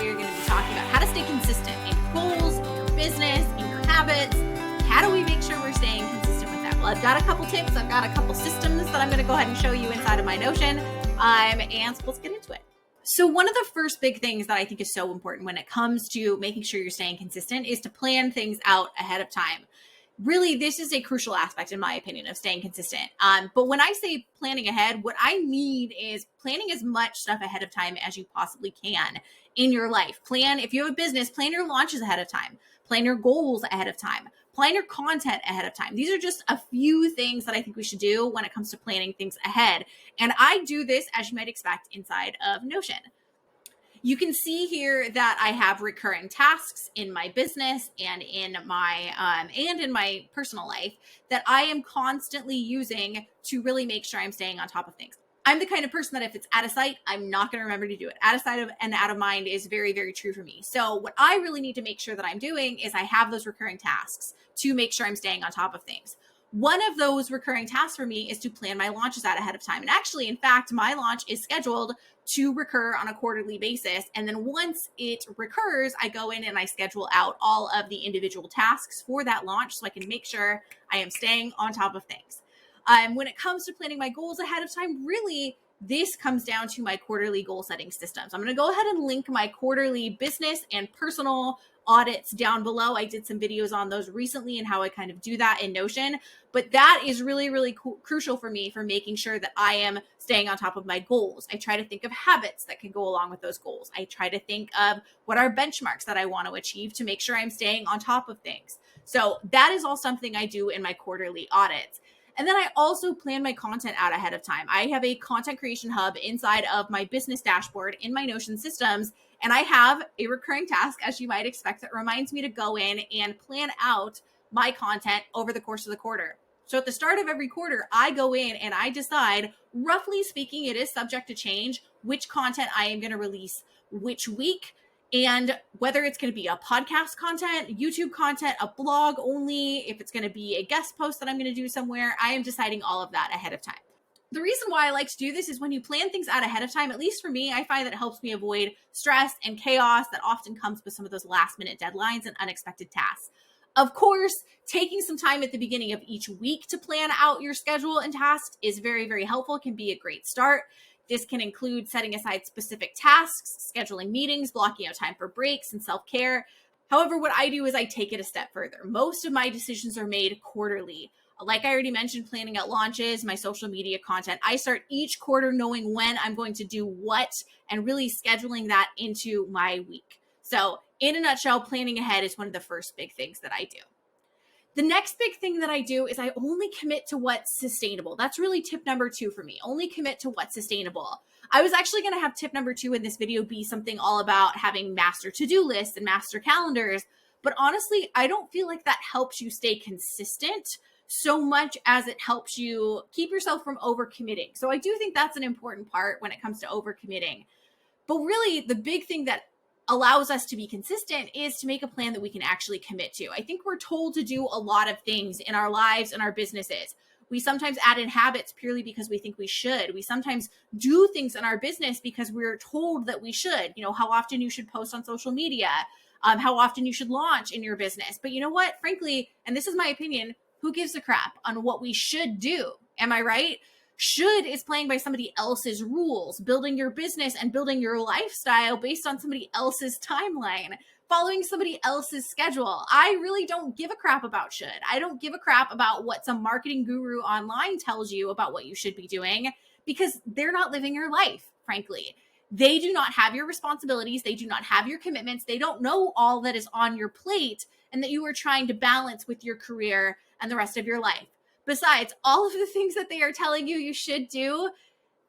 we are going to be talking about how to stay consistent in your goals, in your business, in your habits. How do we make sure we're staying consistent with that? Well, I've got a couple tips. I've got a couple systems that I'm going to go ahead and show you inside of my Notion. And so let's get into it. So one of the first big things that I think is so important when it comes to making sure you're staying consistent is to plan things out ahead of time. Really, this is a crucial aspect, in my opinion, of staying consistent. But when I say planning ahead, what I mean is planning as much stuff ahead of time as you possibly can in your life. If you have a business, plan your launches ahead of time, plan your goals ahead of time, plan your content ahead of time. These are just a few things that I think we should do when it comes to planning things ahead. And I do this, as you might expect, inside of Notion. You can see here that I have recurring tasks in my business and in my personal life that I am constantly using to really make sure I'm staying on top of things. I'm the kind of person that if it's out of sight, I'm not going to remember to do it. Out of sight and out of mind is very, very true for me. So what I really need to make sure that I'm doing is I have those recurring tasks to make sure I'm staying on top of things. One of those recurring tasks for me is to plan my launches out ahead of time. And actually, in fact, my launch is scheduled to recur on a quarterly basis. And then once it recurs, I go in and I schedule out all of the individual tasks for that launch so I can make sure I am staying on top of things. When it comes to planning my goals ahead of time, really, this comes down to my quarterly goal setting systems. I'm going to go ahead and link my quarterly business and personal audits down below. I did some videos on those recently and how I kind of do that in Notion, but that is really, really crucial for me for making sure that I am staying on top of my goals. I try to think of habits that can go along with those goals. I try to think of what are benchmarks that I want to achieve to make sure I'm staying on top of things. So that is all something I do in my quarterly audits. And then I also plan my content out ahead of time. I have a content creation hub inside of my business dashboard in my Notion systems. And I have a recurring task, as you might expect, that reminds me to go in and plan out my content over the course of the quarter. So at the start of every quarter, I go in and I decide, roughly speaking, it is subject to change, which content I am going to release which week, and whether it's going to be a podcast content, YouTube content, a blog only, if it's going to be a guest post that I'm going to do somewhere. I am deciding all of that ahead of time. The reason why I like to do this is when you plan things out ahead of time, at least for me, I find that it helps me avoid stress and chaos that often comes with some of those last minute deadlines and unexpected tasks. Of course, taking some time at the beginning of each week to plan out your schedule and tasks is very, very helpful. It can be a great start. This can include setting aside specific tasks, scheduling meetings, blocking out time for breaks and self-care. However, what I do is I take it a step further. Most of my decisions are made quarterly. Like I already mentioned, planning out launches, my social media content. I start each quarter knowing when I'm going to do what and really scheduling that into my week. So in a nutshell, planning ahead is one of the first big things that I do. The next big thing that I do is I only commit to what's sustainable. That's really tip number 2 for me. Only commit to what's sustainable. I was actually going to have tip number 2 in this video be something all about having master to-do lists and master calendars. But honestly, I don't feel like that helps you stay consistent so much as it helps you keep yourself from overcommitting. So I do think that's an important part when it comes to overcommitting. But really, the big thing that allows us to be consistent is to make a plan that we can actually commit to. I think we're told to do a lot of things in our lives and our businesses. We sometimes add in habits purely because we think we should. We sometimes do things in our business because we're told that we should. You know, how often you should post on social media, how often you should launch in your business. But you know what? Frankly, and this is my opinion, who gives a crap on what we should do? Am I right? Should is playing by somebody else's rules, building your business and building your lifestyle based on somebody else's timeline, following somebody else's schedule. I really don't give a crap about should. I don't give a crap about what some marketing guru online tells you about what you should be doing because they're not living your life, frankly. They do not have your responsibilities. They do not have your commitments. They don't know all that is on your plate and that you are trying to balance with your career and the rest of your life. Besides, all of the things that they are telling you should do,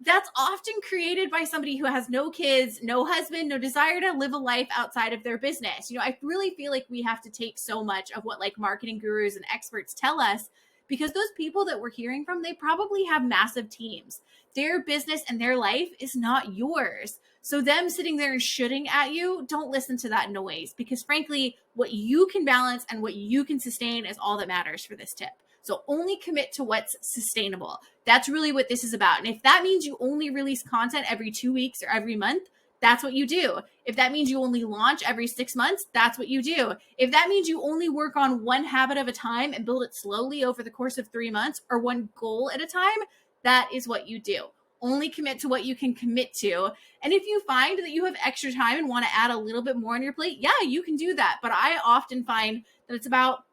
that's often created by somebody who has no kids, no husband, no desire to live a life outside of their business. You know, I really feel like we have to take so much of what like marketing gurus and experts tell us because those people that we're hearing from, they probably have massive teams. Their business and their life is not yours. So them sitting there and shooting at you, don't listen to that noise because frankly, what you can balance and what you can sustain is all that matters for this tip. So only commit to what's sustainable. That's really what this is about. And if that means you only release content every 2 weeks or every month, that's what you do. If that means you only launch every 6 months, that's what you do. If that means you only work on one habit at a time and build it slowly over the course of 3 months or one goal at a time, that is what you do. Only commit to what you can commit to. And if you find that you have extra time and want to add a little bit more on your plate, yeah, you can do that. But I often find that it's about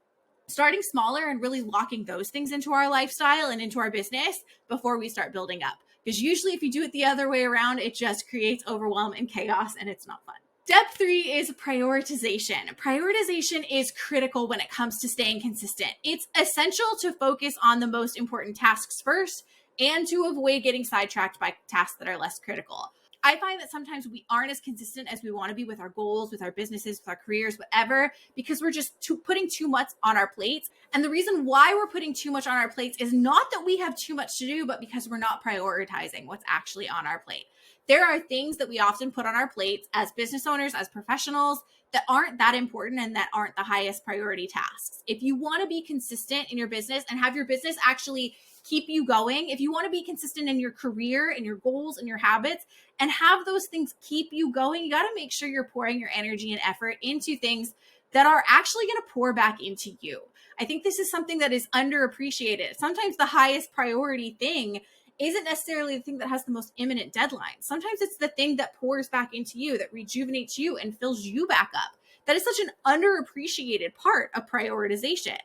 starting smaller and really locking those things into our lifestyle and into our business before we start building up. Because usually if you do it the other way around, it just creates overwhelm and chaos, and it's not fun. Step 3 is prioritization. Prioritization is critical when it comes to staying consistent. It's essential to focus on the most important tasks first and to avoid getting sidetracked by tasks that are less critical. I find that sometimes we aren't as consistent as we want to be with our goals, with our businesses, with our careers, whatever, because we're just putting too much on our plates. And the reason why we're putting too much on our plates is not that we have too much to do, but because we're not prioritizing what's actually on our plate. There are things that we often put on our plates as business owners, as professionals, that aren't that important and that aren't the highest priority tasks. If you want to be consistent in your business and have your business actually keep you going, if you want to be consistent in your career and your goals and your habits and have those things keep you going, you got to make sure you're pouring your energy and effort into things that are actually going to pour back into you. I think this is something that is underappreciated. Sometimes the highest priority thing isn't necessarily the thing that has the most imminent deadline. Sometimes it's the thing that pours back into you, that rejuvenates you and fills you back up. That is such an underappreciated part of prioritization.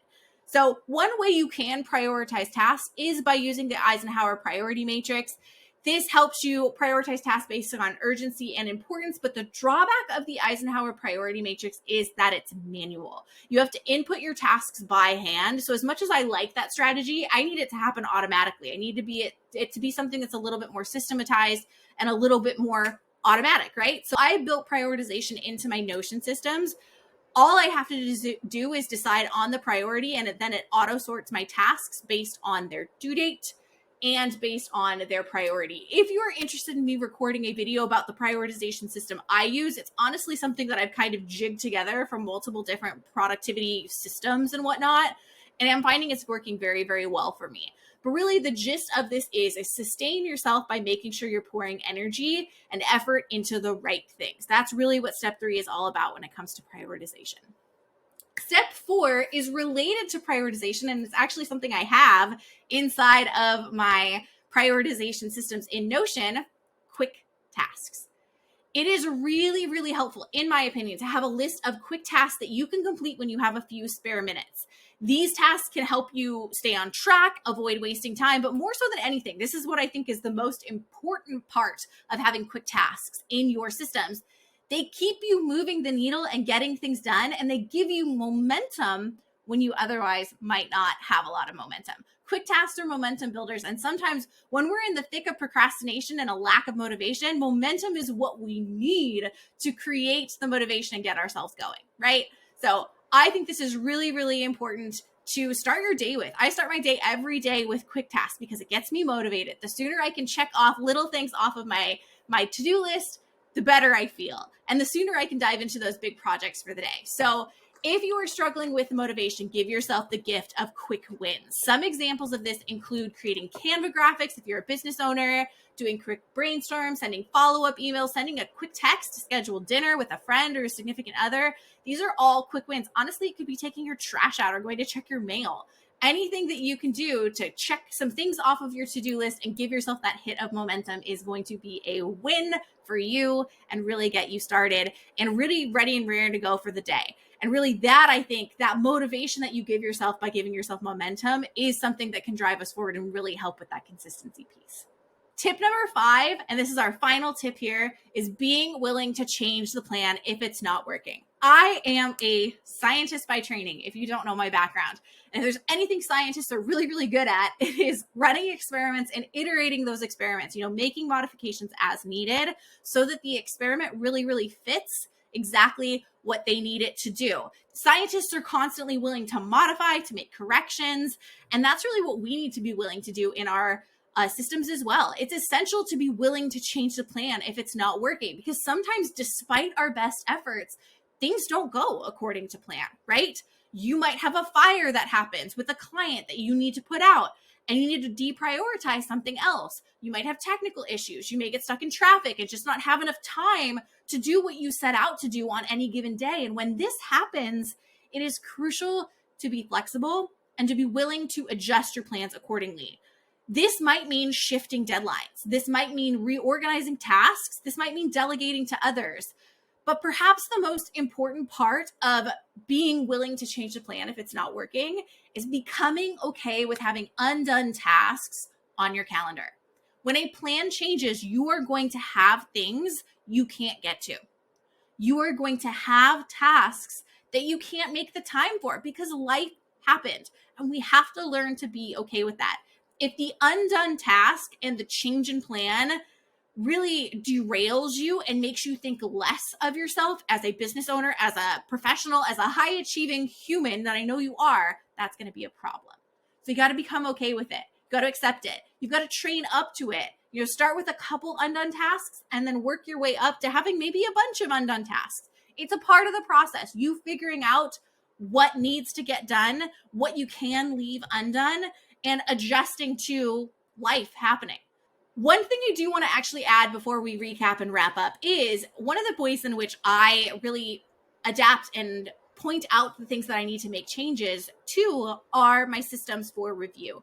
So one way you can prioritize tasks is by using the Eisenhower priority matrix. This helps you prioritize tasks based on urgency and importance, but the drawback of the Eisenhower priority matrix is that it's manual. You have to input your tasks by hand. So as much as I like that strategy, I need it to happen automatically. I need it to be something that's a little bit more systematized and a little bit more automatic, right? So I built prioritization into my Notion systems. All I have to do is decide on the priority, and then it auto sorts my tasks based on their due date and based on their priority. If you are interested in me recording a video about the prioritization system I use, it's honestly something that I've kind of jigged together from multiple different productivity systems and whatnot. And I'm finding it's working very, very well for me. But really the gist of this is sustain yourself by making sure you're pouring energy and effort into the right things. That's really what step 3 is all about when it comes to prioritization. Step 4 is related to prioritization, and it's actually something I have inside of my prioritization systems in Notion: quick tasks. It is really, really helpful, in my opinion, to have a list of quick tasks that you can complete when you have a few spare minutes. These tasks can help you stay on track, avoid wasting time, but more so than anything, this is what I think is the most important part of having quick tasks in your systems. They keep you moving the needle and getting things done, and they give you momentum when you otherwise might not have a lot of momentum. Quick tasks are momentum builders, and sometimes when we're in the thick of procrastination and a lack of motivation, momentum is what we need to create the motivation and get ourselves going, right? So I think this is really, really important to start your day with. I start my day every day with quick tasks because it gets me motivated. The sooner I can check off little things off of my to-do list, the better I feel. And the sooner I can dive into those big projects for the day. So if you are struggling with motivation, give yourself the gift of quick wins. Some examples of this include creating Canva graphics if you're a business owner, doing quick brainstorms, sending follow-up emails, sending a quick text to schedule dinner with a friend or a significant other. These are all quick wins. Honestly, it could be taking your trash out or going to check your mail. Anything that you can do to check some things off of your to-do list and give yourself that hit of momentum is going to be a win for you and really get you started and really ready and raring to go for the day. And really that, I think, that motivation that you give yourself by giving yourself momentum is something that can drive us forward and really help with that consistency piece. Tip number 5, and this is our final tip here, is being willing to change the plan if it's not working. I am a scientist by training, if you don't know my background. And if there's anything scientists are really, really good at, it is running experiments and iterating those experiments, making modifications as needed so that the experiment really, really fits exactly what they need it to do. Scientists are constantly willing to modify, to make corrections, and that's really what we need to be willing to do in our systems as well. It's essential to be willing to change the plan if it's not working, because sometimes despite our best efforts, things don't go according to plan, right? You might have a fire that happens with a client that you need to put out. and you need to deprioritize something else. You might have technical issues. You may get stuck in traffic and just not have enough time to do what you set out to do on any given day. And when this happens, it is crucial to be flexible and to be willing to adjust your plans accordingly. This might mean shifting deadlines. This might mean reorganizing tasks. This might mean delegating to others. But perhaps the most important part of being willing to change the plan if it's not working is becoming okay with having undone tasks on your calendar. When a plan changes, you are going to have things you can't get to. You are going to have tasks that you can't make the time for because life happened, and we have to learn to be okay with that. If the undone task and the change in plan really derails you and makes you think less of yourself as a business owner, as a professional, as a high achieving human that I know you are, that's going to be a problem. So you got to become okay with it. You got to accept it. You've got to train up to it. Start with a couple undone tasks and then work your way up to having maybe a bunch of undone tasks. It's a part of the process. You figuring out what needs to get done, what you can leave undone, and adjusting to life happening. One thing I do want to actually add before we recap and wrap up is one of the ways in which I really adapt and point out the things that I need to make changes to are my systems for review.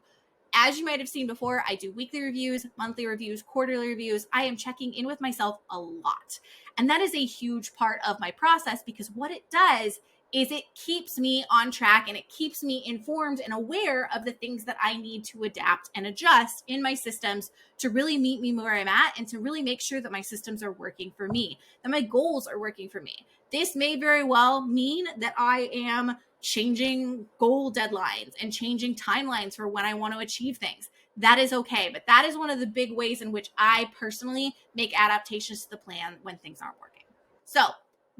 As you might have seen before, I do weekly reviews, monthly reviews, quarterly reviews. I am checking in with myself a lot. And that is a huge part of my process because what it does is it keeps me on track and it keeps me informed and aware of the things that I need to adapt and adjust in my systems to really meet me where I'm at and to really make sure that my systems are working for me, that my goals are working for me. This may very well mean that I am changing goal deadlines and changing timelines for when I want to achieve things. That is okay. But that is one of the big ways in which I personally make adaptations to the plan when things aren't working. So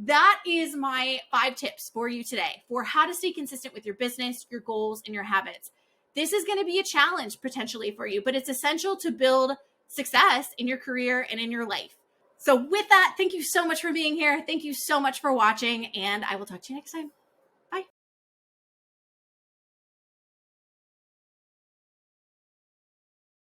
that is my 5 tips for you today for how to stay consistent with your business, your goals, and your habits. This is going to be a challenge potentially for you, but it's essential to build success in your career and in your life. So with that, thank you so much for being here. Thank you so much for watching, and I will talk to you next time.